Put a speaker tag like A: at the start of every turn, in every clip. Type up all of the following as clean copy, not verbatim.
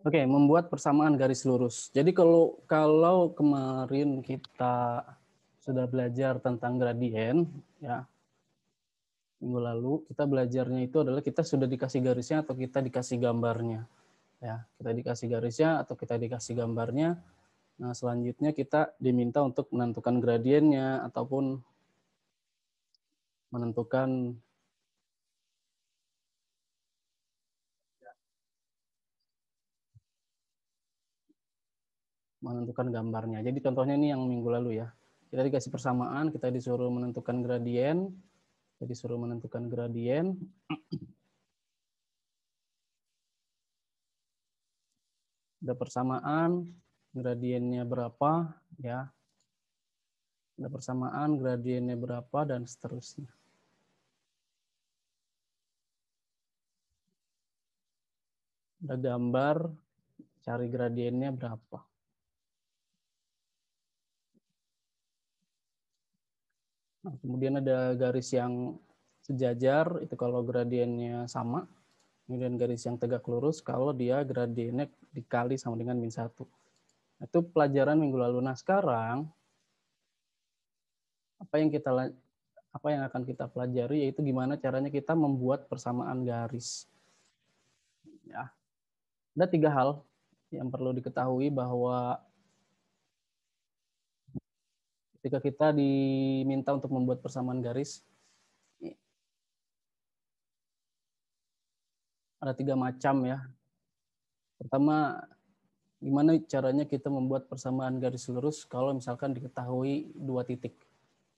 A: Oke, membuat persamaan garis lurus. Jadi kalau kemarin kita sudah belajar tentang gradien, ya minggu lalu kita belajarnya itu adalah kita sudah dikasih garisnya atau kita dikasih gambarnya, ya kita dikasih garisnya atau kita dikasih gambarnya. Nah selanjutnya kita diminta untuk menentukan gradiennya ataupun menentukan gambarnya. Jadi contohnya ini yang minggu lalu ya. Kita dikasih persamaan, kita disuruh menentukan gradien, ada persamaan, gradiennya berapa, ya. Ada persamaan, gradiennya berapa, dan seterusnya. Ada gambar, cari gradiennya berapa. Nah, kemudian ada garis yang sejajar, itu kalau gradiennya sama. Kemudian garis yang tegak lurus, kalau dia gradiennya dikali sama dengan min 1. Itu pelajaran minggu lalu. Nah, sekarang apa yang akan kita pelajari yaitu gimana caranya kita membuat persamaan garis. Ya, ada 3 hal yang perlu diketahui bahwa ketika kita diminta untuk membuat persamaan garis, ada 3 macam ya. Pertama, gimana caranya kita membuat persamaan garis lurus kalau misalkan diketahui 2 titik.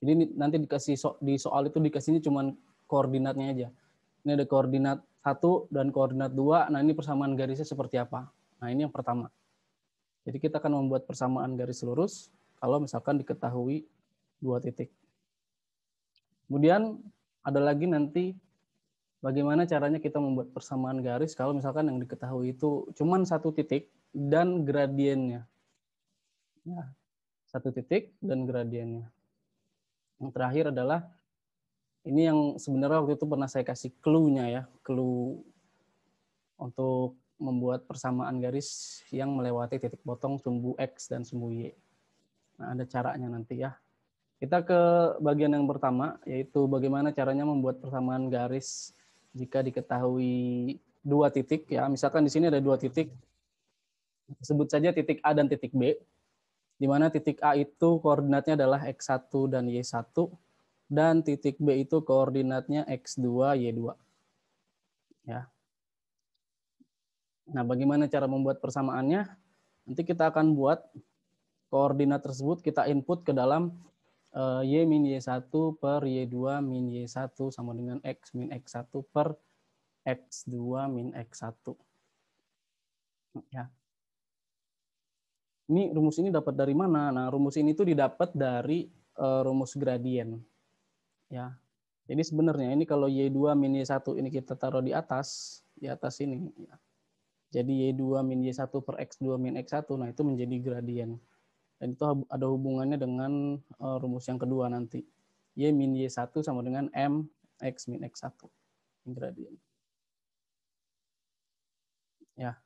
A: Jadi nanti di soal itu dikasihnya cuma koordinatnya aja. Ini ada koordinat 1 dan koordinat 2. Nah, ini persamaan garisnya seperti apa? Nah, ini yang pertama. Jadi kita akan membuat persamaan garis lurus kalau misalkan diketahui 2 titik. Kemudian ada lagi nanti bagaimana caranya kita membuat persamaan garis kalau misalkan yang diketahui itu cuma 1 titik dan gradiennya. Ya, 1 titik dan gradiennya. Yang terakhir adalah ini yang sebenarnya waktu itu pernah saya kasih clue-nya ya, clue untuk membuat persamaan garis yang melewati titik potong sumbu X dan sumbu Y. Nah, ada caranya nanti ya. Kita ke bagian yang pertama, yaitu bagaimana caranya membuat persamaan garis jika diketahui 2 titik. Ya, misalkan di sini ada 2 titik, sebut saja titik A dan titik B, di mana titik A itu koordinatnya adalah X1 dan Y1, dan titik B itu koordinatnya X2, Y2. Ya. Nah, bagaimana cara membuat persamaannya? Nanti kita akan buat koordinat tersebut, kita input ke dalam Y min Y1 per Y2 min Y1 sama dengan X min X1 per X2 min X1. Ya. Ini rumus ini dapat dari mana? Nah, rumus ini tuh didapat dari rumus gradien. Ya. Jadi sebenarnya ini kalau Y2 min Y1 ini kita taruh di atas ini. Ya. Jadi Y2 min Y1 per X2 min X1, nah itu menjadi gradien. Dan itu ada hubungannya dengan rumus yang kedua nanti. Y min Y1 sama dengan M X min X1. Gradien. Ya.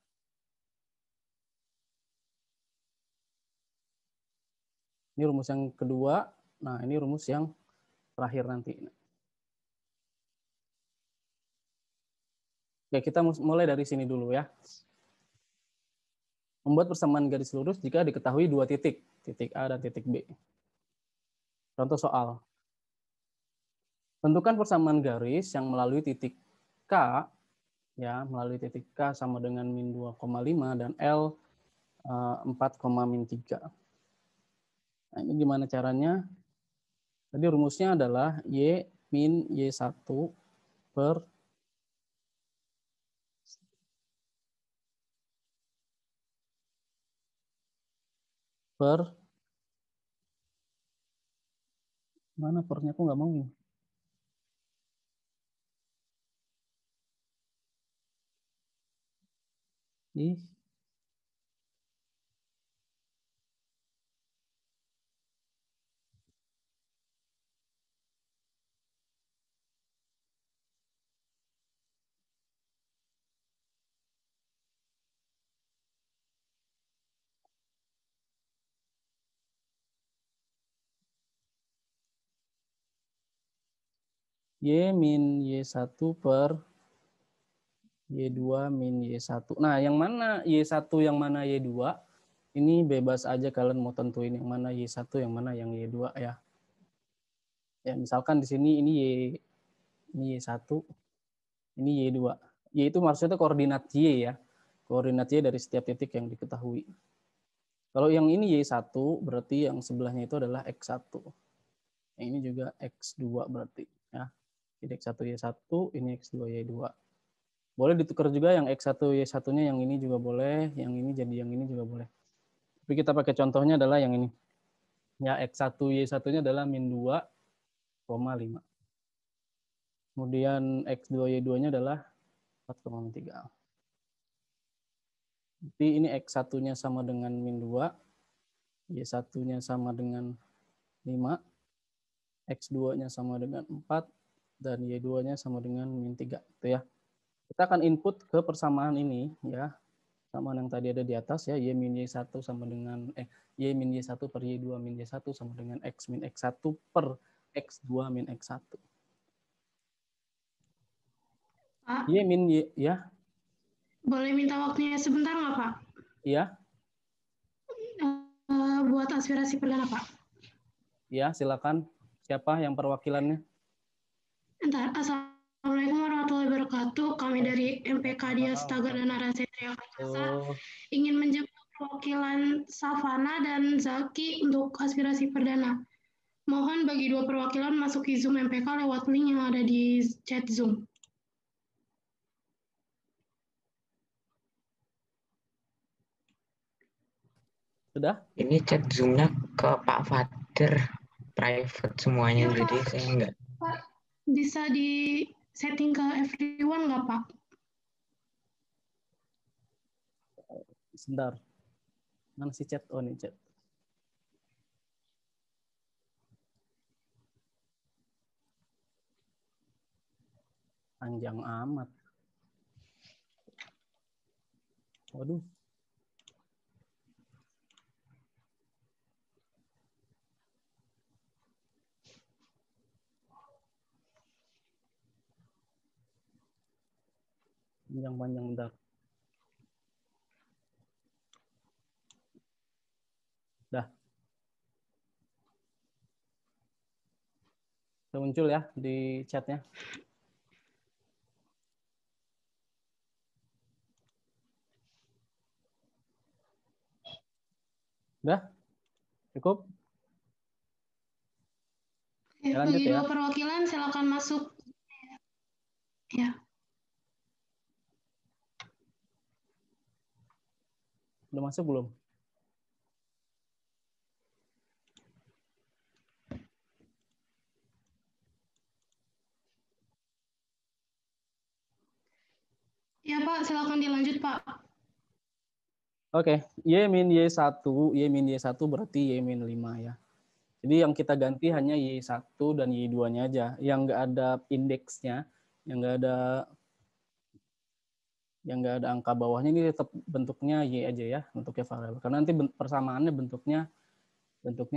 A: Ini rumus yang kedua. Nah, ini rumus yang terakhir nanti. Oke, kita mulai dari sini dulu ya. Membuat persamaan garis lurus jika diketahui 2 titik, titik A dan titik B. Contoh soal. Tentukan persamaan garis yang melalui titik K, ya, melalui titik K sama dengan min 2,5 dan L 4, min 3. Nah, ini gimana caranya? Tadi rumusnya adalah Y min Y1 per mana pernya aku nggak mau ini. Ih, Y min Y1 per Y2 min Y1. Nah, yang mana Y1, yang mana Y2? Ini bebas aja kalian mau tentuin yang mana Y1, yang mana yang Y2 ya. Ya, misalkan di sini ini Y1, ini Y2. Y itu maksudnya koordinat Y ya. Koordinat Y dari setiap titik yang diketahui. Kalau yang ini Y1, berarti yang sebelahnya itu adalah X1. Yang ini juga X2 berarti ya. Jadi X1 Y1, ini X2 Y2. Boleh ditukar juga yang X1 Y1-nya yang ini juga boleh, yang ini jadi yang ini juga boleh. Tapi kita pakai contohnya adalah yang ini. Ya, X1 Y1-nya adalah min 2,5. Kemudian X2 Y2-nya adalah 4,3. Jadi ini X1-nya sama dengan min 2, Y1-nya sama dengan 5, X2-nya sama dengan 4, dan Y2-nya sama dengan min 3. Itu ya. Kita akan input ke persamaan ini ya. Sama yang tadi ada di atas ya, Y min Y1 sama dengan Y min Y1 per Y2 min Y1 sama dengan X min X1 per X2 min X1.
B: Pak,
A: Y min Y, ya.
B: boleh minta waktunya sebentar nggak, Pak?
A: Iya.
B: Buat aspirasi perdana, Pak.
A: Ya, silakan. Siapa yang perwakilannya?
B: Entar, Assalamualaikum warahmatullahi wabarakatuh. Kami dari MPK Dias Tagar dan Arasetria Perkasa ingin menjemput perwakilan Savana dan Zaki untuk aspirasi perdana. Mohon bagi dua perwakilan masuki Zoom MPK lewat link yang ada di chat Zoom.
A: Sudah?
C: Ini chat Zoom-nya ke Pak Fadir private semuanya,
B: Ya,
C: jadi
B: Pak.
C: saya enggak.
B: Pak, bisa di setting ke everyone nggak, Pak?
A: Sebentar. Mana si chat? Oh, ini chat. Panjang amat. Waduh. Panjang-panjang, bentar. Dah. Sudah muncul ya di chatnya. Udah? Cukup? Ya, lanjut
B: Bagi
A: ya.
B: dua perwakilan silakan masuk. Ya.
A: Udah masuk belum?
B: Ya, Pak, silakan dilanjut, Pak.
A: Oke, Y min Y1, Y min Y1 berarti Y min 5 ya. Jadi yang kita ganti hanya Y1 dan Y2-nya aja. Yang nggak ada indeksnya, yang nggak ada angka bawahnya, ini tetap bentuknya Y aja ya, bentuknya variabel. Karena nanti persamaannya bentuknya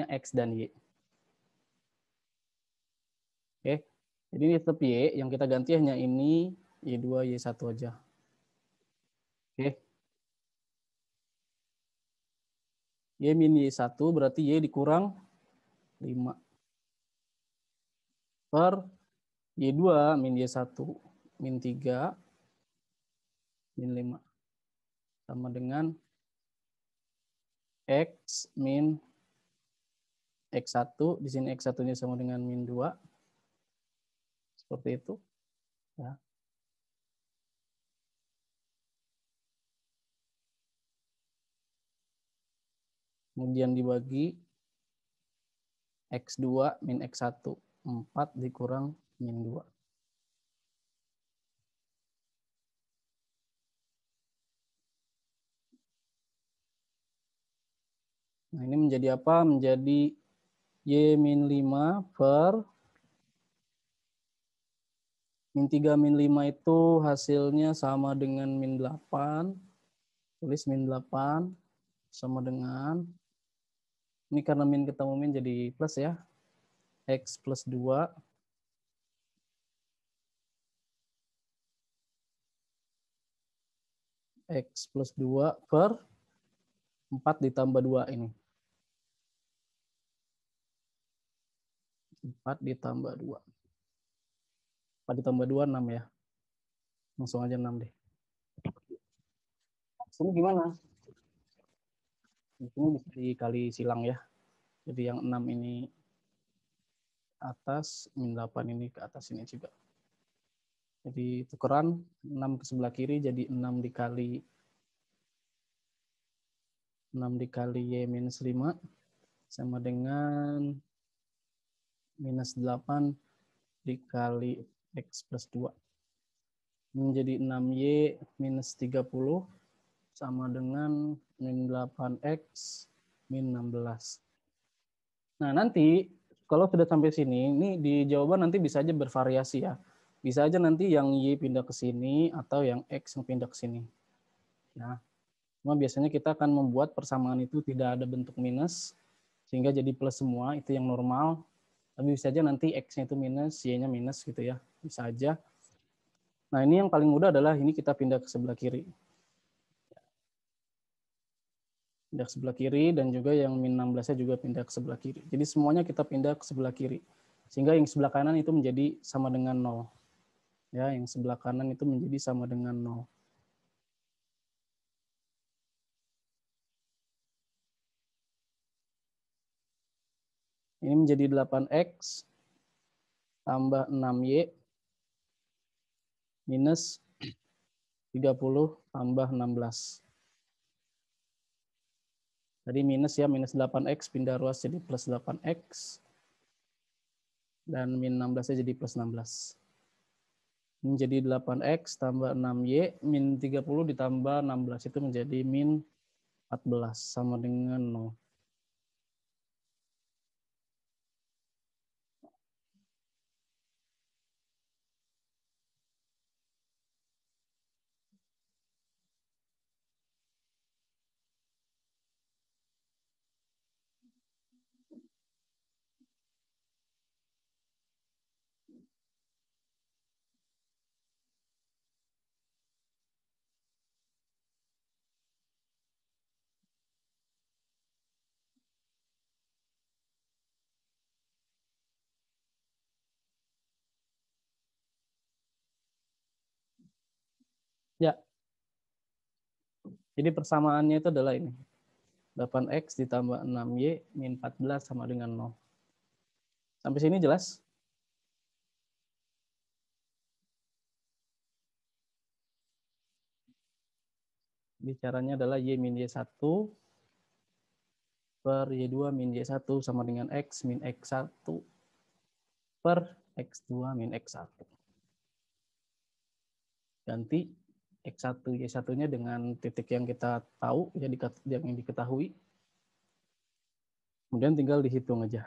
A: X dan Y. Oke, jadi ini tetap Y, yang kita ganti hanya ini Y2, Y1 aja. Oke. Y min Y1 berarti Y dikurang 5 per Y2 min Y1 min 3 min 5 sama dengan X min X1, di sini X1-nya sama dengan min 2, seperti itu. Ya. Kemudian dibagi X2 min X1, 4 dikurang min 2. Nah, ini menjadi apa? Menjadi Y min 5 per min 3 min 5 itu hasilnya sama dengan min 8. Tulis min 8 sama dengan, ini karena min ketemu min jadi plus ya. X plus 2 X plus 2 per 4 ditambah 2 ini. 4 ditambah 2. 4 ditambah 2, 6 ya. Langsung aja 6 deh. Ini gimana? Ini bisa dikali silang ya. Jadi yang 6 ini atas, min 8 ini ke atas ini juga. Jadi tukeran 6 ke sebelah kiri jadi 6 dikali Y minus 5 sama dengan minus 8 dikali X plus 2. Menjadi 6Y minus 30 sama dengan min 8X min 16. Nah, nanti kalau sudah sampai sini, ini di jawaban nanti bisa aja bervariasi ya. Bisa aja nanti yang Y pindah ke sini atau yang X yang pindah ke sini. Ya. Cuma biasanya kita akan membuat persamaan itu tidak ada bentuk minus, sehingga jadi plus semua, itu yang normal. Tapi bisa aja nanti X-nya itu minus, Y-nya minus gitu ya. Bisa aja. Nah, ini yang paling mudah adalah ini kita pindah ke sebelah kiri. Pindah ke sebelah kiri, dan juga yang min 16-nya juga pindah ke sebelah kiri. Jadi semuanya kita pindah ke sebelah kiri. Sehingga yang sebelah kanan itu menjadi sama dengan 0. Ya, yang sebelah kanan itu menjadi sama dengan 0. Ini menjadi 8X tambah 6Y minus 30 tambah 16. Tadi minus ya, minus 8X pindah ruas jadi plus 8X. Dan min 16-nya jadi plus 16. Menjadi 8X tambah 6Y, min 30 ditambah 16 itu menjadi min 14, sama dengan 0. Ya, jadi persamaannya itu adalah ini. 8X ditambah 6Y min 14 sama dengan 0. Sampai sini jelas? Bicaranya adalah Y min Y1 per Y2 min Y1 sama dengan X min X1 per X2 min X1. Ganti X1, Y1-nya dengan titik yang kita tahu, yang diketahui. Kemudian tinggal dihitung aja.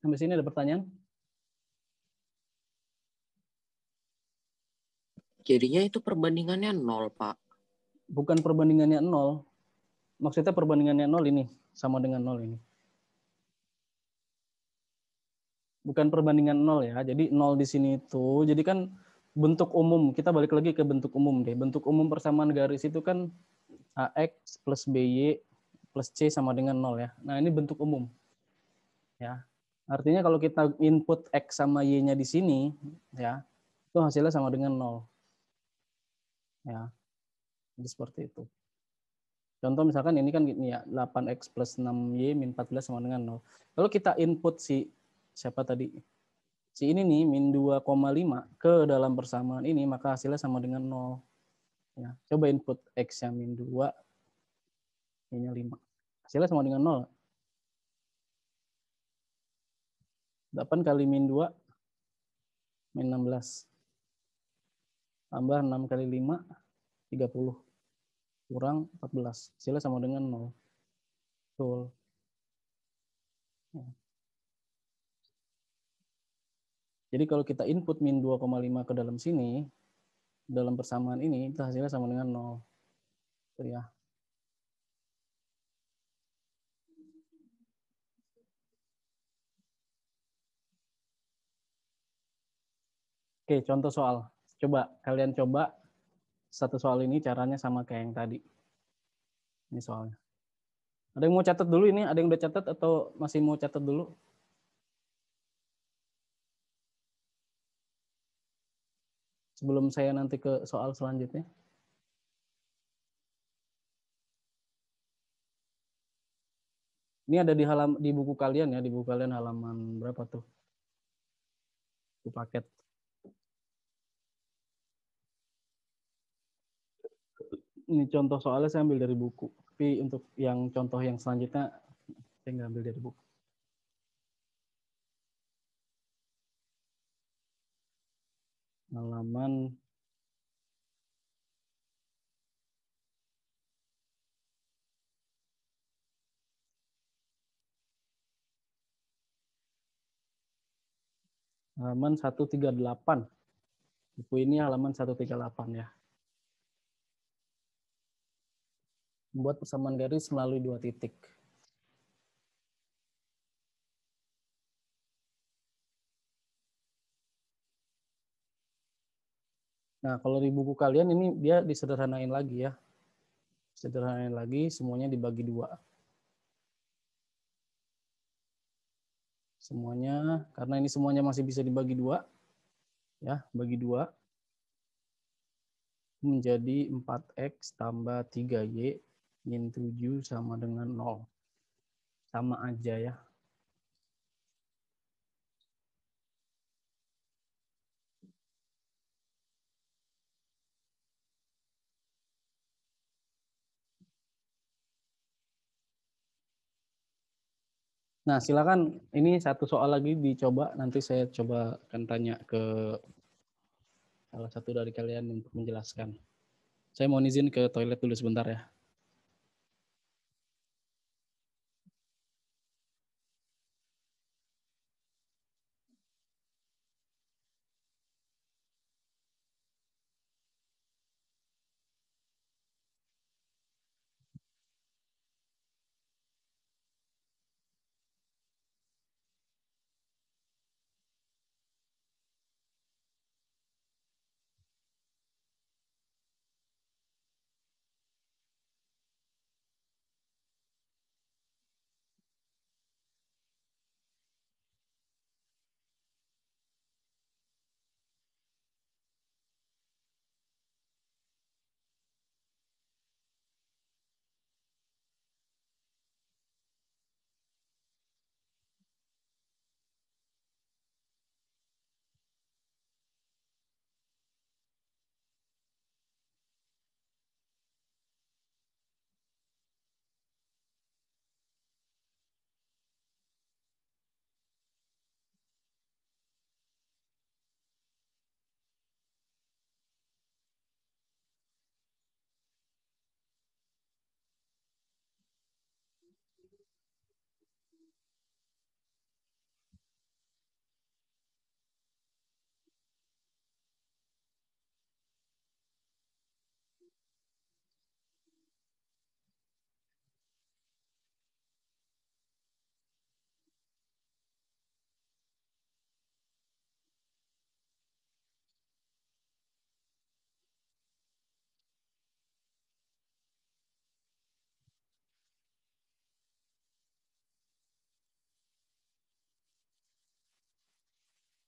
A: Sampai sini ada pertanyaan?
D: Jadinya itu perbandingannya 0, Pak.
A: Bukan perbandingannya 0. Maksudnya perbandingannya 0 ini, sama dengan 0 ini. Bukan perbandingan 0 ya. Jadi 0 di sini itu, jadi kan bentuk umum, kita balik lagi ke bentuk umum deh. Bentuk umum persamaan garis itu kan AX plus BY plus C sama dengan 0 ya. Nah, ini bentuk umum. Ya. Artinya kalau kita input X sama Y-nya di sini, ya, itu hasilnya sama dengan 0. Ya. Jadi seperti itu. Contoh misalkan ini kan ya 8X plus 6Y min 14 sama dengan 0. Kalau kita input siapa tadi? Si ini nih min 2,5 ke dalam persamaan ini, maka hasilnya sama dengan 0. Ya, coba input X-nya min 2, Y-nya 5. Hasilnya sama dengan 0. 8 kali min 2, min 16. Tambah 6 kali 5, 30. Kurang 14. Hasilnya sama dengan 0. Betul. Ya. Jadi kalau kita input min 2,5 ke dalam sini, dalam persamaan ini, itu hasilnya sama dengan 0. Itu ya. Oke, contoh soal. Coba kalian coba satu soal ini caranya sama kayak yang tadi. Ini soalnya. Ada yang mau catat dulu ini? Ada yang udah catat atau masih mau catat dulu? Sebelum saya nanti ke soal selanjutnya. Ini ada di buku kalian ya, di buku kalian halaman berapa tuh? Di paket. Ini contoh soalnya saya ambil dari buku. Tapi untuk yang contoh yang selanjutnya saya nggak ambil dari buku. Halaman halaman 138. Buku ini halaman 138 ya. Membuat persamaan garis melalui 2 titik. Nah, kalau di buku kalian ini dia disederhanain lagi ya. Sederhanain lagi, semuanya dibagi 2. Semuanya, karena ini semuanya masih bisa dibagi 2, ya, bagi 2 menjadi 4x tambah 3y min 7 sama dengan 0. Sama aja ya. Nah, silakan ini satu soal lagi dicoba, nanti saya coba akan tanya ke salah satu dari kalian untuk menjelaskan. Saya mau izin ke toilet dulu sebentar ya.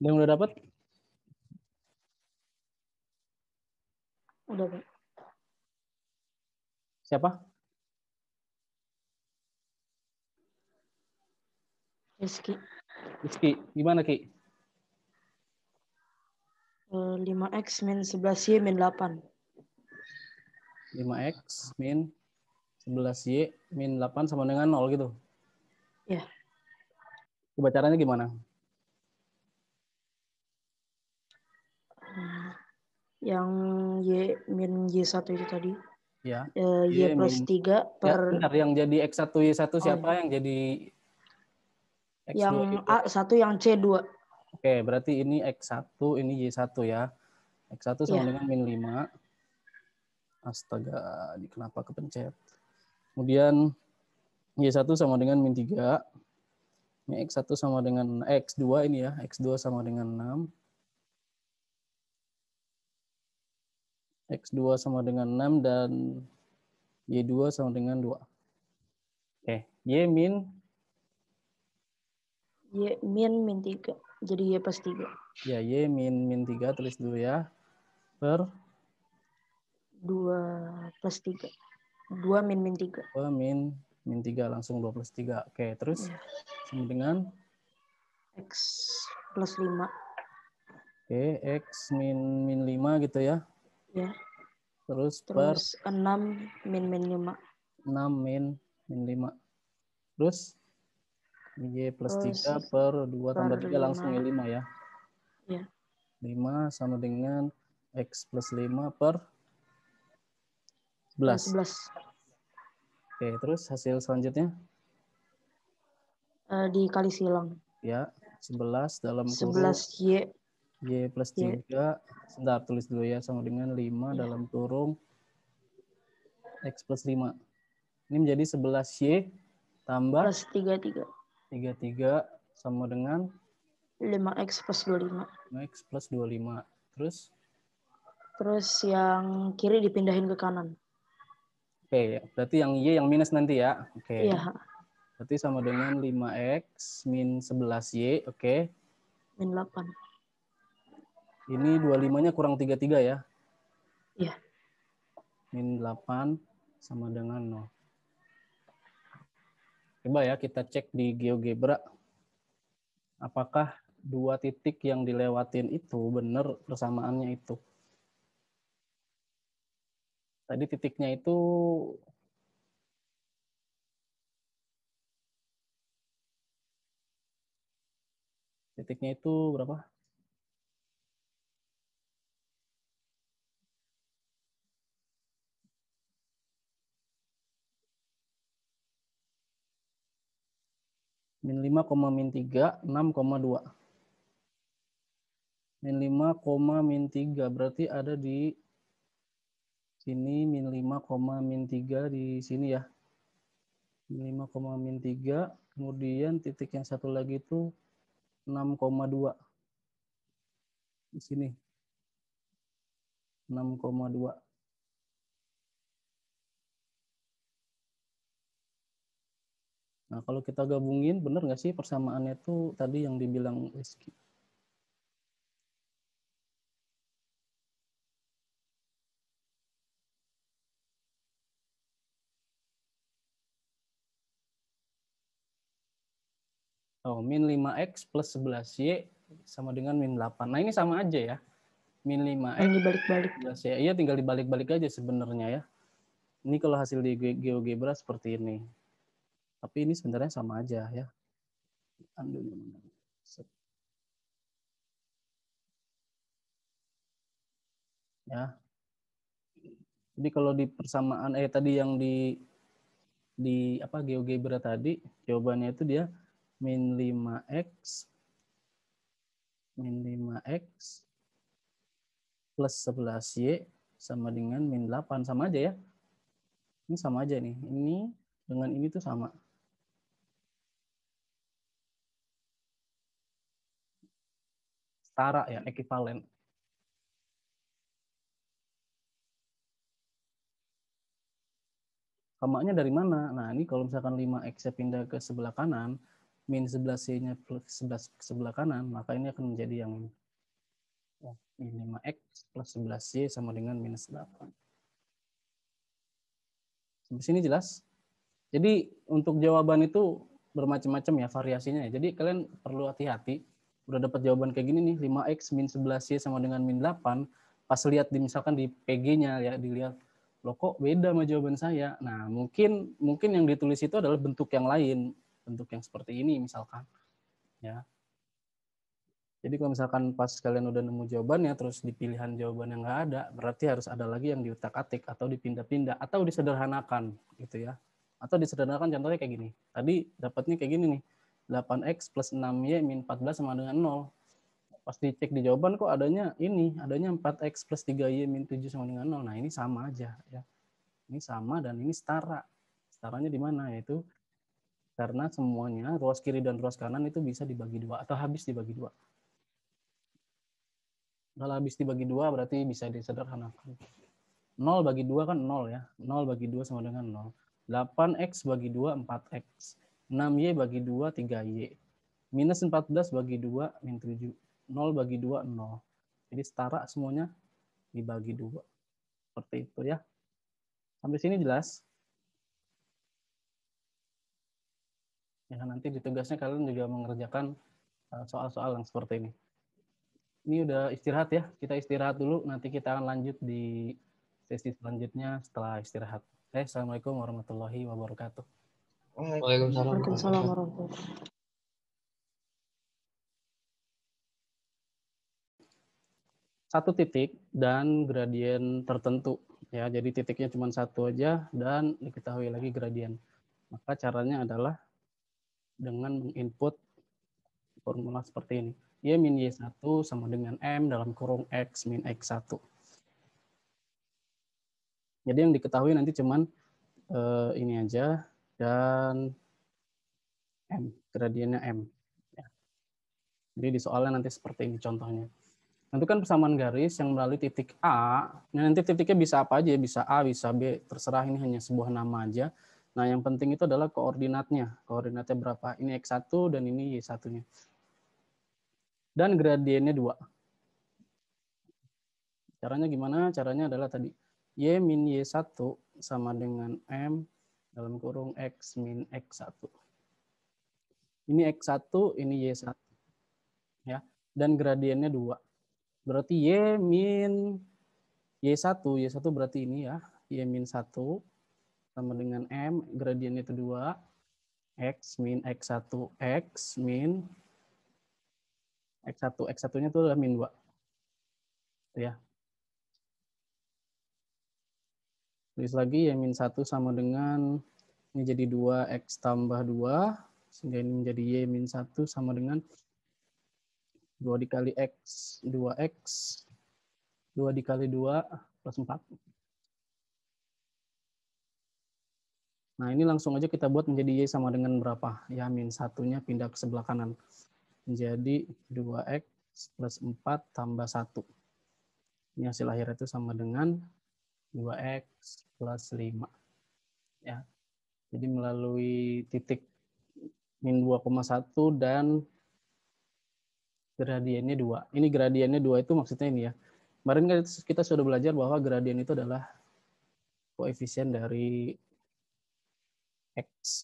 A: Yang udah dapat?
E: Udah, Pak.
A: Siapa?
E: Rizky.
A: Rizky. Gimana, Ki?
E: 5x min 11y min 8.
A: 5x min 11y min 8 sama dengan 0 gitu?
E: Ya.
A: Coba caranya gimana?
E: Yang y min y1 itu tadi.
A: Ya.
E: Y plus 3 per...
A: Ya, bentar, yang jadi X1, Y1 siapa?
E: iya.
A: Yang jadi X2?
E: Yang
A: gitu?
E: A1, yang C2.
A: Oke, berarti ini X1, ini Y1 ya. X1 sama dengan min 5. Astaga, ini kenapa kepencet? Kemudian Y1 sama dengan min 3. Ini X1 sama dengan X2 ini ya. X2 sama dengan 6. X2 sama dengan 6 dan Y2 sama dengan 2. Oke, Y min
E: min 3. Jadi Y plus 3.
A: ya Y min 3 tulis dulu ya. Per
E: 2 plus 3. 2 min 3.
A: 2 min 3 langsung 2 plus 3. Oke, terus
E: Ya.
A: sama dengan
E: X plus 5.
A: Oke, X min 5 gitu ya.
E: Ya.
A: Terus per
E: Terus 6 min 5.
A: 6 min 5. Terus Y plus
E: Terus
A: 3 per 2 tambah 3
E: 5.
A: langsung Y5 ya.
E: Ya.
A: 5 sama dengan X plus 5 per 11.
E: 11.
A: Oke, terus hasil selanjutnya?
E: Dikali silang.
A: Ya, 11 dalam kurung
E: 11 Y.
A: Y plus 3. Sebentar, tulis dulu ya. Sama dengan 5 dalam kurung X plus 5. Ini menjadi 11 Y tambah
E: Plus 33.
A: 33 sama dengan
E: 5X plus 25.
A: X plus 25.
E: Terus yang kiri dipindahin ke kanan.
A: Oke, berarti yang Y yang minus nanti ya. Oke.
E: Iya.
A: Berarti sama dengan 5X min 11Y. Oke.
E: Min 8.
A: Ini 25-nya kurang 33 ya.
E: Iya.
A: Min 8 sama dengan 0. Coba ya kita cek di GeoGebra. Apakah dua titik yang dilewatin itu benar persamaannya itu. Tadi titiknya itu berapa? Min 5, min 3, 6,2. Min 5, min 3 berarti ada di sini min 5, min 3 di sini ya. Min 5, min 3. Kemudian titik yang satu lagi itu 6,2. Di sini. 6,2. Nah, kalau kita gabungin, benar nggak sih persamaannya itu tadi yang dibilang Rizky? Oh, min 5X plus 11Y sama dengan min 8. Nah, ini sama aja ya. Min 5X
E: dibalik-balik.
A: 11Y. Iya, tinggal dibalik-balik aja sebenarnya ya. Ini kalau hasil di GeoGebra seperti ini. Tapi ini sebenarnya sama aja ya. Ya. Jadi kalau di persamaan tadi yang di GeoGebra tadi, jawabannya itu dia min 5X plus 11Y sama dengan min 8. Sama aja ya. Ini sama aja nih. Ini dengan ini tuh sama. Setara ya, ekivalen. Samaknya dari mana? Nah, ini kalau misalkan 5X pindah ke sebelah kanan, min 11Y-nya plus 11 ke sebelah kanan, maka ini akan menjadi yang min 5X plus 11Y sama dengan minus 8. Sampai sini jelas? Jadi untuk jawaban itu bermacam-macam ya variasinya ya. Jadi kalian perlu hati-hati. Udah dapat jawaban kayak gini nih, 5X min 11Y sama dengan min 8. Pas lihat misalkan di PG-nya ya, dilihat loh kok beda sama jawaban saya. Nah, mungkin yang ditulis itu adalah bentuk yang lain, bentuk yang seperti ini misalkan. Ya. Jadi kalau misalkan pas kalian udah nemu jawabannya, terus di pilihan jawaban yang nggak ada, berarti harus ada lagi yang diutak-atik atau dipindah-pindah atau disederhanakan gitu ya. Atau disederhanakan contohnya kayak gini. Tadi dapatnya kayak gini nih. 8X plus 6Y min 14 sama dengan 0. Pas dicek di jawaban kok adanya 4X plus 3Y min 7 sama dengan 0. Nah, ini sama aja ya. Ini sama dan ini setara. Setaranya di mana? Yaitu karena semuanya ruas kiri dan ruas kanan itu bisa dibagi dua atau habis dibagi dua. Kalau habis dibagi dua berarti bisa disederhanakan. 0 bagi 2 kan 0 ya. 0 bagi 2 sama dengan 0. 8X bagi 2, 4X. 6Y bagi 2, 3Y. Minus 14 bagi 2, min 7. 0 bagi 2, 0. Jadi setara semuanya dibagi 2. Seperti itu ya. Sampai sini jelas? Ya, nanti di tugasnya kalian juga mengerjakan soal-soal yang seperti ini. Ini udah istirahat ya. Kita istirahat dulu. Nanti kita akan lanjut di sesi selanjutnya setelah istirahat. Assalamualaikum warahmatullahi wabarakatuh.
C: Waalaikumsalam.
E: Waalaikumsalam warahmatullahi wabarakatuh.
A: Satu titik dan gradien tertentu. Ya, jadi titiknya cuma satu aja dan diketahui lagi gradien. Maka caranya adalah dengan menginput formula seperti ini. Y min Y1 sama dengan M dalam kurung X min X1. Jadi yang diketahui nanti cuman ini aja dan M, gradiennya M. Ya. Jadi di soalnya nanti seperti ini contohnya. Tentukan persamaan garis yang melalui titik A. Nah, nanti titiknya bisa apa aja, bisa A, bisa B, terserah, ini hanya sebuah nama aja. Nah, yang penting itu adalah koordinatnya. Koordinatnya berapa? Ini X1 dan ini Y1-nya. Dan gradiennya 2. Caranya gimana? Caranya adalah tadi. Y min Y1 sama dengan M dalam kurung X min X1. Ini X1, ini Y1. Ya. Dan gradiennya 2. Berarti Y min Y1 berarti ini ya. Y min 1 sama dengan M, gradiennya itu 2. X min X1, X min X1. X1-nya itu adalah min 2. Ya. Tulis lagi, Y min 1 sama dengan, ini jadi 2X tambah 2, sehingga ini menjadi Y min 1 sama dengan 2 dikali X, 2X, 2 dikali 2 plus 4. Nah, ini langsung aja kita buat menjadi Y sama dengan berapa? Ya, min 1-nya pindah ke sebelah kanan. Menjadi 2X plus 4 tambah 1. Ini hasil akhir itu sama dengan 2X plus 5. Ya. Jadi melalui titik min 2,1 dan gradiennya 2. Ini gradiennya 2 itu maksudnya ini ya. Kemarin kita sudah belajar bahwa gradien itu adalah koefisien dari X.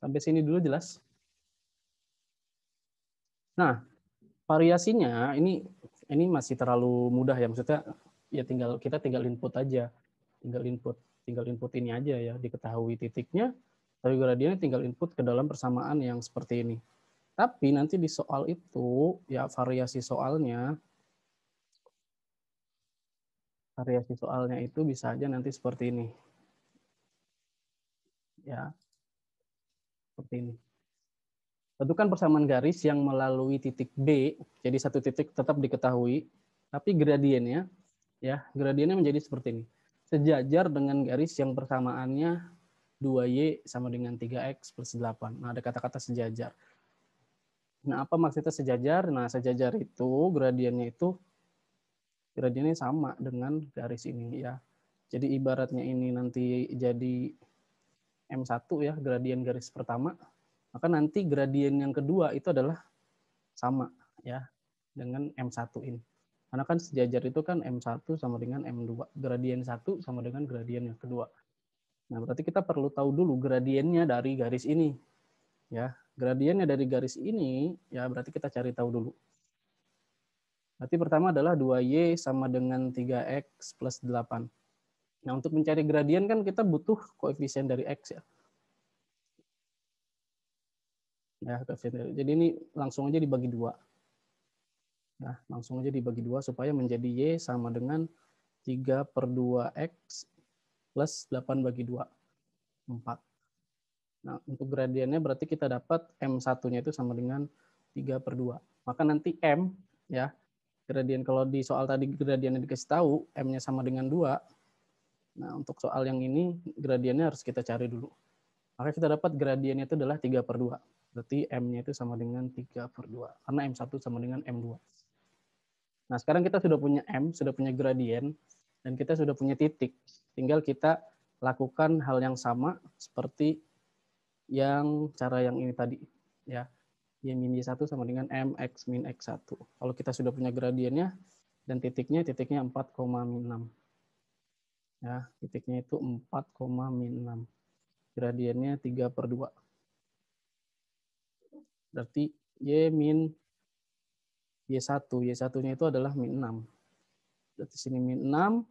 A: Sampai sini dulu jelas? Nah, variasinya ini masih terlalu mudah ya, maksudnya ya kita tinggal input aja. Tinggal input ini aja ya, diketahui titiknya, tapi gradiennya tinggal input ke dalam persamaan yang seperti ini. Tapi nanti di soal itu ya variasi soalnya itu bisa aja nanti seperti ini. Ya. Seperti ini. Tentukan persamaan garis yang melalui titik B, jadi satu titik tetap diketahui, tapi gradiennya menjadi seperti ini. Sejajar dengan garis yang persamaannya 2Y sama dengan 3X plus 8. Nah, ada kata-kata sejajar. Nah, apa maksudnya sejajar? Nah, sejajar itu gradiennya sama dengan garis ini ya. Jadi ibaratnya ini nanti jadi M1 ya, gradien garis pertama, maka nanti gradien yang kedua itu adalah sama ya dengan M1 ini. Karena kan sejajar itu kan M1 sama dengan M2. Gradien 1 sama dengan gradien yang kedua. Nah, berarti kita perlu tahu dulu gradiennya dari garis ini. Ya, gradiennya dari garis ini ya berarti kita cari tahu dulu. Berarti pertama adalah 2Y sama dengan 3X plus 8. Nah, untuk mencari gradien kan kita butuh koefisien dari X ya. Ya, jadi ini langsung aja dibagi 2. Nah, langsung aja dibagi 2 supaya menjadi Y sama dengan 3/2X plus 8 bagi 2, 4. Nah, untuk gradiennya berarti kita dapat M1-nya itu sama dengan 3/2. Maka nanti M, ya, gradien kalau di soal tadi gradiennya dikasih tahu, M-nya sama dengan 2. Nah, untuk soal yang ini gradiennya harus kita cari dulu. Maka kita dapat gradiennya itu adalah 3/2. Berarti M-nya itu sama dengan 3/2. Karena M1 sama dengan M2. Nah, sekarang kita sudah punya M, sudah punya gradien, dan kita sudah punya titik. Tinggal kita lakukan hal yang sama seperti yang cara yang ini tadi. Ya, Y min Y1 sama dengan MX min X1. Kalau kita sudah punya gradiennya dan titiknya 4,6. Ya, titiknya itu 4,6. Gradiennya 3/2. Berarti Y min Y1. Y1-nya itu adalah min 6. Berarti sini min 6.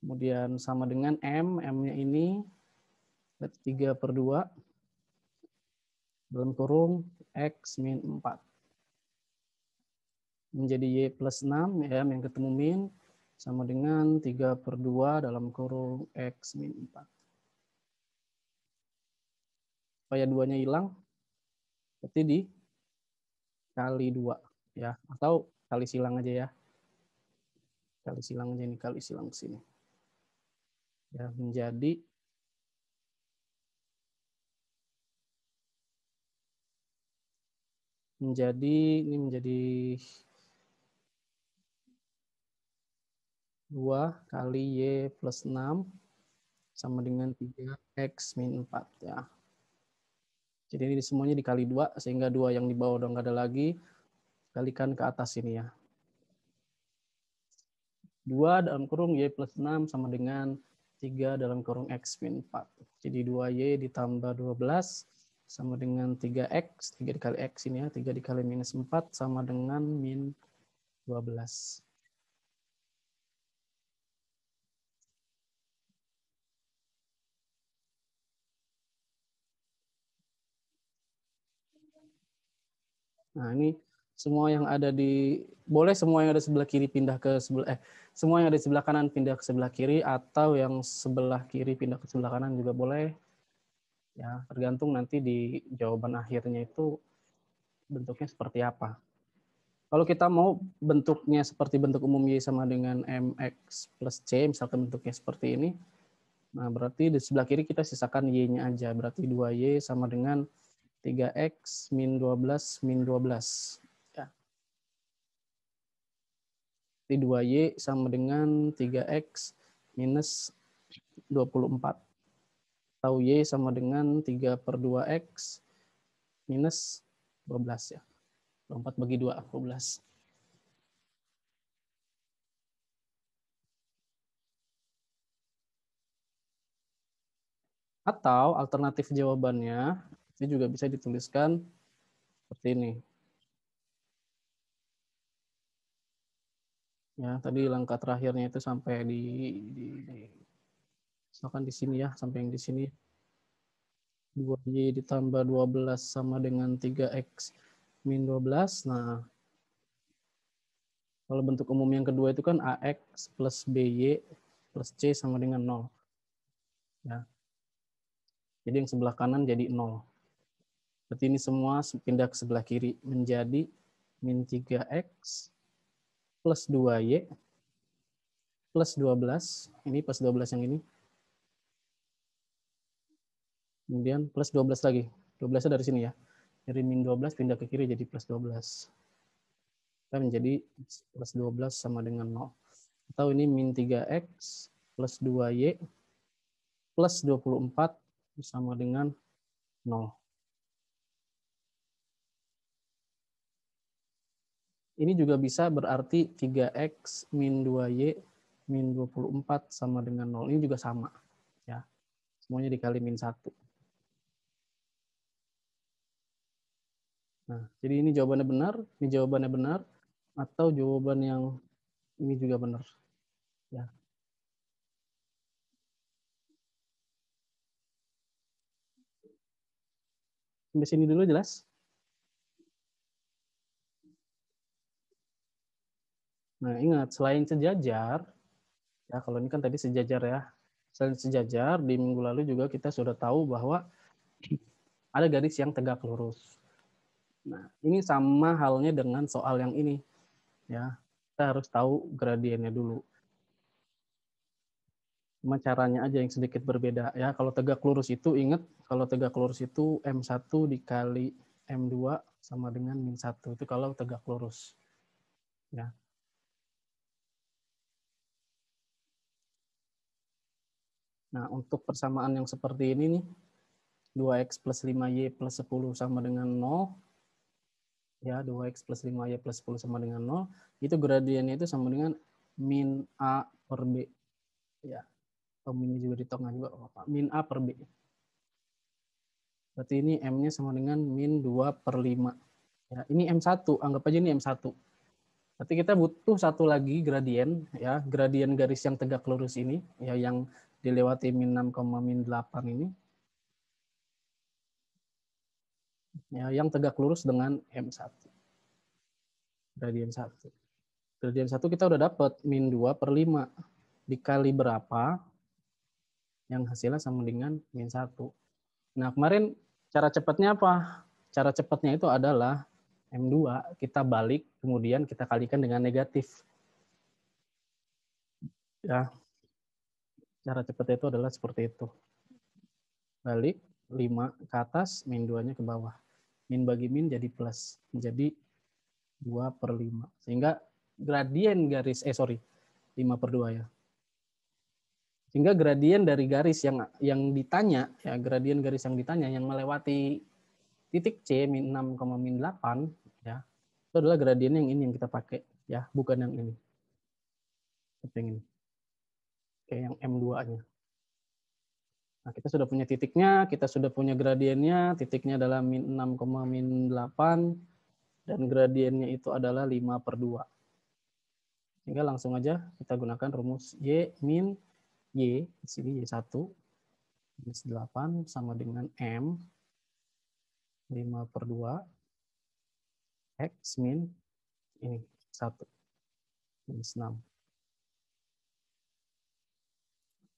A: Kemudian sama dengan M. M-nya ini berarti 3/2. Dalam kurung X min 4. Menjadi Y plus 6. Ya, yang ketemu min. Sama dengan 3/2 dalam kurung X min 4. Supaya 2-nya hilang. Berarti dikali 2. Ya, atau kali silang aja ya. Kali silang aja ini, kali silang ke sini. Ya, menjadi ini menjadi 2 kali Y plus 6 sama dengan 3X min 4 ya. Jadi ini semuanya dikali 2 sehingga 2 yang di bawah udah nggak ada lagi. Kalikan ke atas ini ya. 2 dalam kurung Y plus 6 sama dengan 3 dalam kurung X min 4. Jadi 2Y ditambah 12 sama dengan 3X. 3 dikali X ini ya. 3 dikali minus 4 sama dengan min 12. Nah, ini semua yang ada boleh semua yang ada sebelah kiri pindah ke semua yang ada di sebelah kanan pindah ke sebelah kiri, atau yang sebelah kiri pindah ke sebelah kanan juga boleh. Ya, tergantung nanti di jawaban akhirnya itu bentuknya seperti apa. Kalau kita mau bentuknya seperti bentuk umum Y sama dengan MX plus C, misalkan bentuknya seperti ini, nah berarti di sebelah kiri kita sisakan Y-nya aja, berarti 2Y sama dengan 3X min 12 min 12. Ya. 2Y sama dengan 3X minus 24. Atau Y sama dengan 3/2X minus 12 ya. 24 bagi 2, 12. Atau alternatif jawabannya ini juga bisa dituliskan seperti ini. Ya, tadi langkah terakhirnya itu sampai misalkan di sini ya, sampai yang di sini. 2Y ditambah 12 sama dengan 3X min 12. Nah, kalau bentuk umum yang kedua itu kan AX plus BY plus C sama dengan 0. Ya. Jadi yang sebelah kanan jadi 0. Berarti ini semua pindah ke sebelah kiri menjadi min 3X plus 2Y plus 12. Ini plus 12 yang ini. Kemudian plus 12 lagi. 12-nya dari sini ya. Dari min 12 pindah ke kiri jadi plus 12. Kita menjadi plus 12 sama dengan 0. Atau ini min 3X plus 2Y plus 24 sama dengan 0. Ini juga bisa berarti 3X min 2Y min 24 sama dengan 0. Ini juga sama. Ya. Semuanya dikali min 1. Nah, jadi ini jawabannya benar, ini jawabannya benar, atau jawaban yang ini juga benar. Ya. Sampai sini dulu jelas? Nah, ingat, selain sejajar, ya kalau ini kan tadi sejajar ya, selain sejajar, di minggu lalu juga kita sudah tahu bahwa ada garis yang tegak lurus. Nah, ini sama halnya dengan soal yang ini. Ya, kita harus tahu gradiennya dulu. Cuma caranya aja yang sedikit berbeda ya. Kalau tegak lurus itu ingat, kalau tegak lurus itu M1 dikali M2 sama dengan min 1. Itu kalau tegak lurus. Ya. Nah, untuk persamaan yang seperti ini nih, 2x plus 5y plus 10 sama dengan 0. Ya, 2x plus 5y plus 10 sama dengan 0. Itu gradiennya itu sama dengan min A per B. Ya. Atau min juga di tengah juga. Min A per B. Berarti ini M-nya sama dengan min 2 per 5. Ya, ini M1, anggap aja ini M1. Berarti kita butuh satu lagi gradien, ya, gradien garis yang tegak lurus ini, ya, yang dilewati min 6, min 8 ini. Ya, yang tegak lurus dengan M1. Gradien 1. Gradien 1 kita udah dapat min 2 per 5. Dikali berapa? Yang hasilnya sama dengan min 1. Nah, kemarin cara cepatnya apa? Cara cepatnya itu adalah M2 kita balik, kemudian kita kalikan dengan negatif. Ya, cara cepatnya itu adalah seperti itu. Balik 5 ke atas, min 2-nya ke bawah. Min bagi min jadi plus, menjadi 2 per 5. Sehingga gradien garis, 5 per 2 ya. Sehingga gradien dari garis yang ditanya, ya, gradien garis yang ditanya yang melewati titik C min 6, min 8, ya, itu adalah gradien yang ini yang kita pakai, ya, bukan yang ini. Seperti ini. Kayak yang M2-nya. Nah, kita sudah punya titiknya, kita sudah punya gradiennya, titiknya adalah min 6, min 8, dan gradiennya itu adalah 5 per 2. Sehingga langsung aja kita gunakan rumus Y min Y, di sini Y1, minus 8 sama dengan M, 5 per 2, X min, ini 1, minus 6.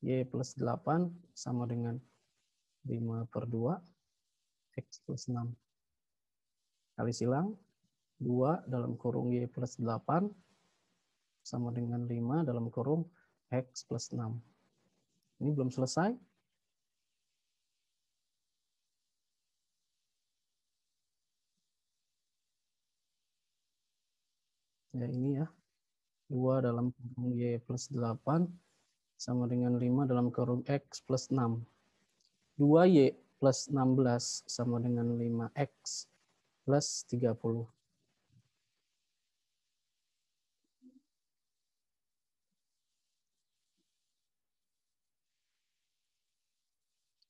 A: Y plus 8 sama dengan 5 per 2, X plus 6. Kali silang, 2 dalam kurung Y plus 8 sama dengan 5 dalam kurung X plus 6. Ini belum selesai. Ya, ini ya. 2 dalam kurung Y plus 8 sama dengan 5 dalam kurung X plus 6. 2Y plus 16 sama dengan 5X plus 30.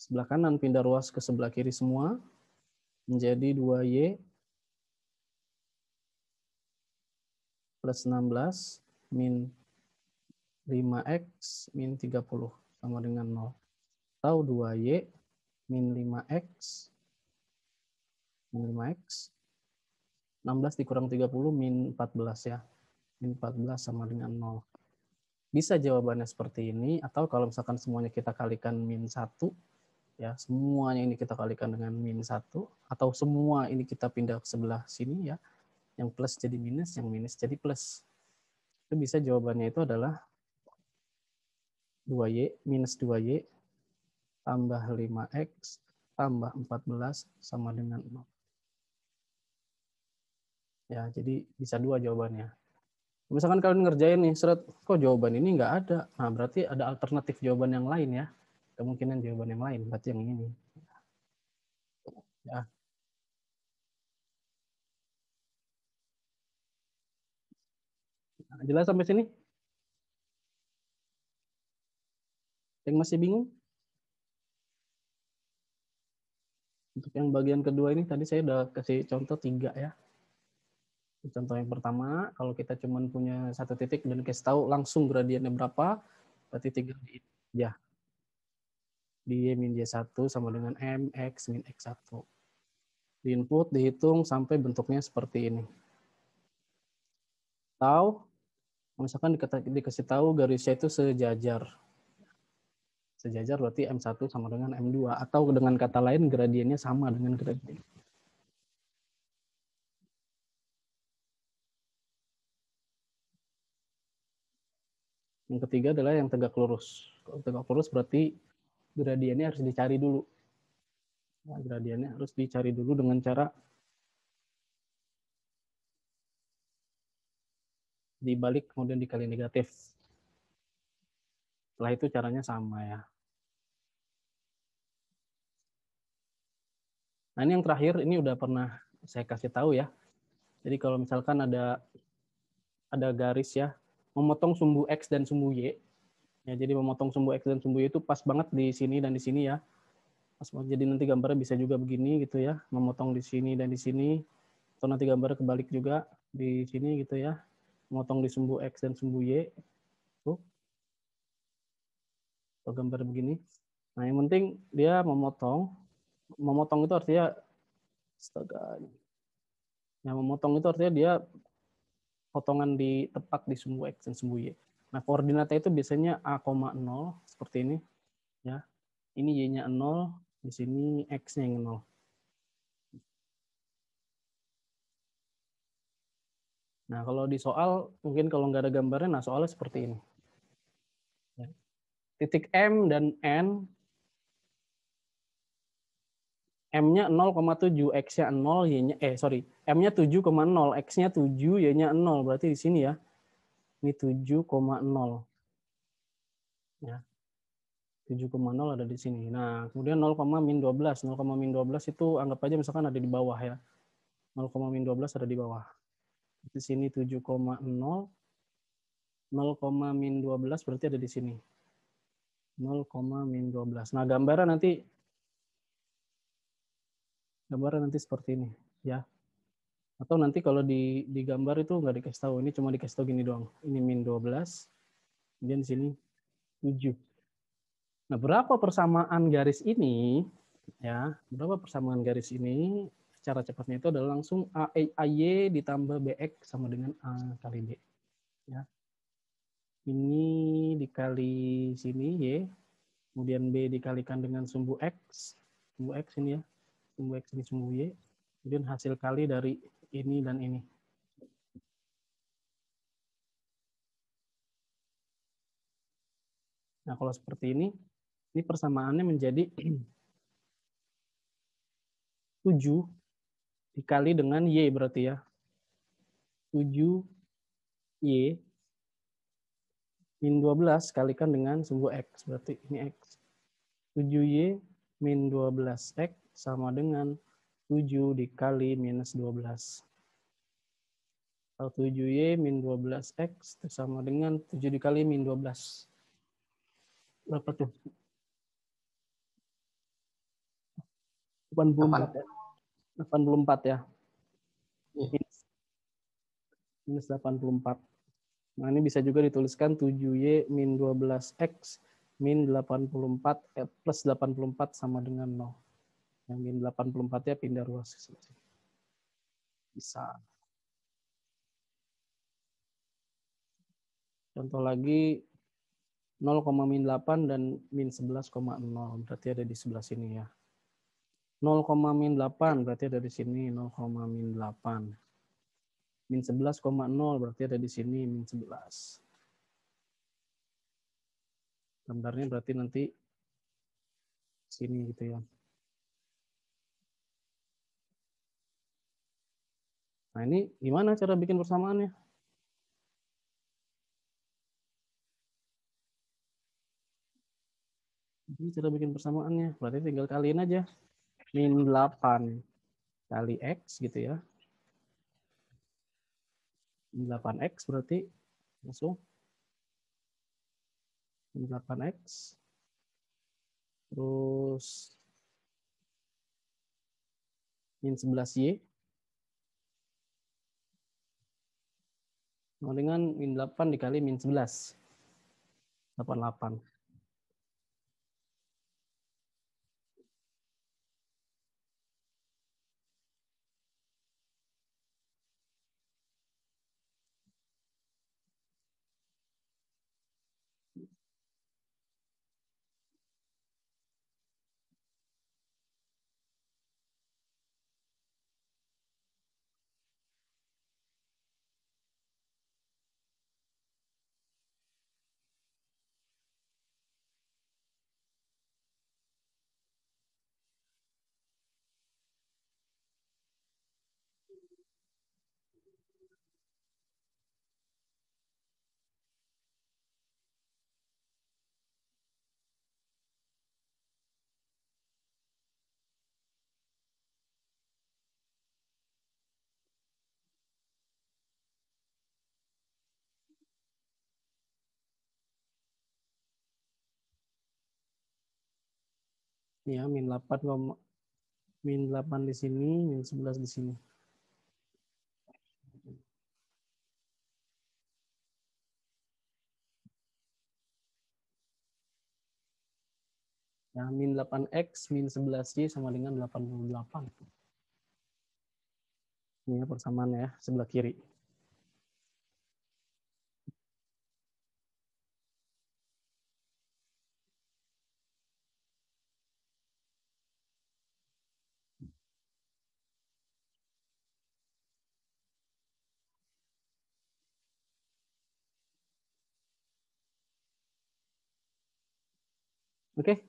A: Sebelah kanan pindah ruas ke sebelah kiri semua. Menjadi 2Y plus 16 min 5X min 30 sama dengan 0. Atau 2Y min 5X min 5X 16 dikurang 30 min 14 ya. Min 14 sama dengan 0. Bisa jawabannya seperti ini, atau kalau misalkan semuanya kita kalikan min 1, ya, semuanya ini kita kalikan dengan min 1, atau semua ini kita pindah ke sebelah sini ya, yang plus jadi minus, yang minus jadi plus. Itu bisa jawabannya itu adalah 2Y minus 2Y tambah 5X tambah 14 sama dengan 0. Ya, jadi bisa 2 jawabannya. Misalkan kalian ngerjain nih, seret, kok jawaban ini nggak ada. Nah, berarti ada alternatif jawaban yang lain ya. Kemungkinan jawaban yang lain, berarti yang ini. Ya. Nah, jelas sampai sini? Yang masih bingung? Untuk yang bagian kedua ini, tadi saya udah kasih contoh 3 ya. Contoh yang pertama, kalau kita cuma punya satu titik dan kasih tahu langsung gradiennya berapa, berarti 3 ya. Di Y min Y1 sama dengan M, X min X1. Di input dihitung sampai bentuknya seperti ini. Atau misalkan dikasih tahu garisnya itu sejajar. Sejajar berarti M1 sama dengan M2. Atau dengan kata lain gradiennya sama dengan gradien. Yang ketiga adalah yang tegak lurus. Kalau tegak lurus berarti gradiennya harus dicari dulu. Nah, gradiennya harus dicari dulu dengan cara dibalik kemudian dikali negatif. Setelah itu caranya sama ya. Nah ini yang terakhir, ini udah pernah saya kasih tahu ya. Jadi kalau misalkan ada garis ya, memotong sumbu X dan sumbu Y. Ya, jadi memotong sumbu X dan sumbu Y itu pas banget di sini dan di sini ya. Pas banget, jadi nanti gambarnya bisa juga begini gitu ya, memotong di sini dan di sini. Atau nanti gambarnya kebalik juga di sini gitu ya, memotong di sumbu X dan sumbu Y. Tuh, atau gambar begini. Nah yang penting dia memotong. Memotong itu artinya, astaga, yang memotong itu artinya dia potongan tepat di sumbu X dan sumbu Y. Nah, koordinatnya itu biasanya A, 0 seperti ini ya. Ini Y-nya 0, di sini X-nya yang 0. Nah, kalau di soal mungkin kalau nggak ada gambarnya, nah soalnya seperti ini. Ya. Titik M dan N, M-nya 0,7, X-nya 0, Y-nya M-nya 7,0, X-nya 7, Y-nya 0. Berarti di sini ya. Ini 7,0. Ya. 7,0 ada di sini. Nah, kemudian 0, min 12. 0, min 12 itu anggap aja misalkan ada di bawah ya. 0, min 12 ada di bawah. Di sini 7,0. 0, min 12 berarti ada di sini. 0, min 12. Nah, gambaran nanti seperti ini ya. Atau nanti kalau di gambar itu nggak dikasih tahu, ini cuma dikasih tahu gini doang. Ini min 12, kemudian di sini 7. Nah, berapa persamaan garis ini ya? Berapa persamaan garis ini? Cara cepatnya itu adalah langsung AY ditambah BX sama dengan A kali B. Ya. Ini dikali sini Y, kemudian B dikalikan dengan sumbu X ini ya, sumbu X ini sumbu Y, kemudian hasil kali dari ini dan ini. Nah, kalau seperti ini persamaannya menjadi 7 dikali dengan Y berarti ya. 7Y min 12 kalikan dengan sumbu X. Berarti ini X. 7Y min 12X sama dengan 7 dikali minus 12. Kalau 7Y min 12X itu sama dengan 7 dikali min 12. Berapa tuh? 84 ya. 84 ya. Minus 84. Nah, ini bisa juga dituliskan 7Y min 12X min 84 plus 84 sama dengan 0. Yang min 84-nya pindah ruas. Bisa. Contoh lagi 0, min 8 dan min 11,0. Berarti ada di sebelah sini ya. 0, min 8 berarti ada di sini 0, min 8. Min 11,0 berarti ada di sini min 11. Gambarnya berarti nanti sini gitu ya. Nah, ini gimana cara bikin persamaannya? Ini cara bikin persamaannya. Berarti tinggal kaliin aja. Min 8 kali X gitu ya. Min 8X berarti langsung. Min 8X. Terus min 11Y. Nah, dengan min 8 dikali min 11. 88. Ya, min 8 di sini, min 11 di sini. Ya, min 8X, min 11Y sama dengan 88. Ini ya persamaan ya, sebelah kiri. Oke.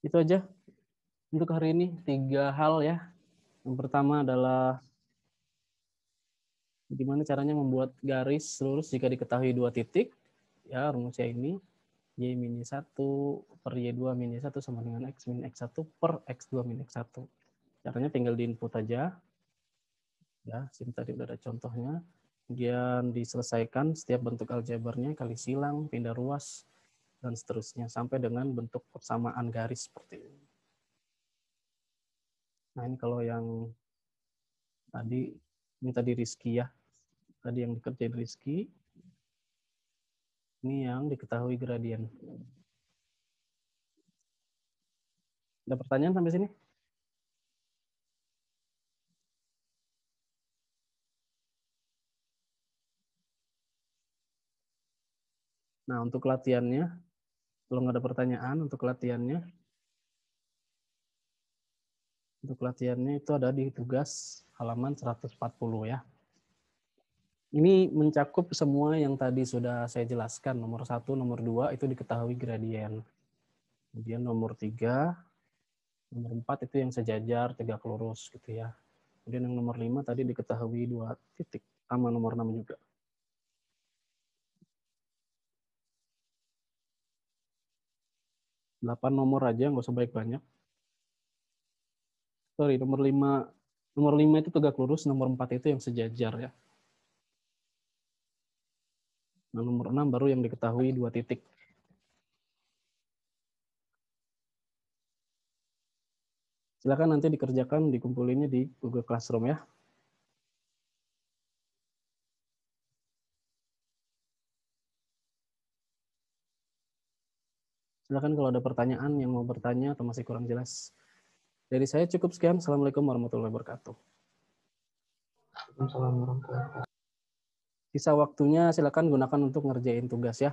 A: Itu aja untuk hari ini. 3 hal ya. Yang pertama adalah bagaimana caranya membuat garis lurus jika diketahui 2 titik. Ya, rumusnya ini. Y min Y1 per Y2 min Y1 sama dengan X min X1 per X2 min X1. Caranya tinggal di input aja. Ya, sini tadi udah ada contohnya. Kemudian diselesaikan setiap bentuk aljabarnya, kali silang, pindah ruas, dan seterusnya. Sampai dengan bentuk persamaan garis seperti ini. Nah, ini kalau yang tadi, ini tadi Rizky ya. Tadi yang dikerjain Rizky. Ini yang diketahui gradien. Ada pertanyaan sampai sini? Nah, untuk latihannya, kalau nggak ada pertanyaan, untuk latihannya itu ada di tugas halaman 140 ya. Ini mencakup semua yang tadi sudah saya jelaskan. Nomor 1, nomor 2 itu diketahui gradien. Kemudian nomor 3, nomor 4 itu yang sejajar, tegak lurus gitu ya. Kemudian yang nomor 5 tadi diketahui 2 titik, sama nomor 6 juga. Delapan nomor aja, nggak usah banyak-banyak. Sorry, nomor 5 itu tegak lurus, nomor 4 itu yang sejajar ya. Nah, nomor 6 baru yang diketahui 2 titik. Silakan nanti dikerjakan, dikumpulinnya di Google Classroom ya. Silakan kalau ada pertanyaan yang mau bertanya atau masih kurang jelas. Dari saya cukup sekian. Assalamualaikum warahmatullahi wabarakatuh. Sisa waktunya silakan gunakan untuk ngerjain tugas ya.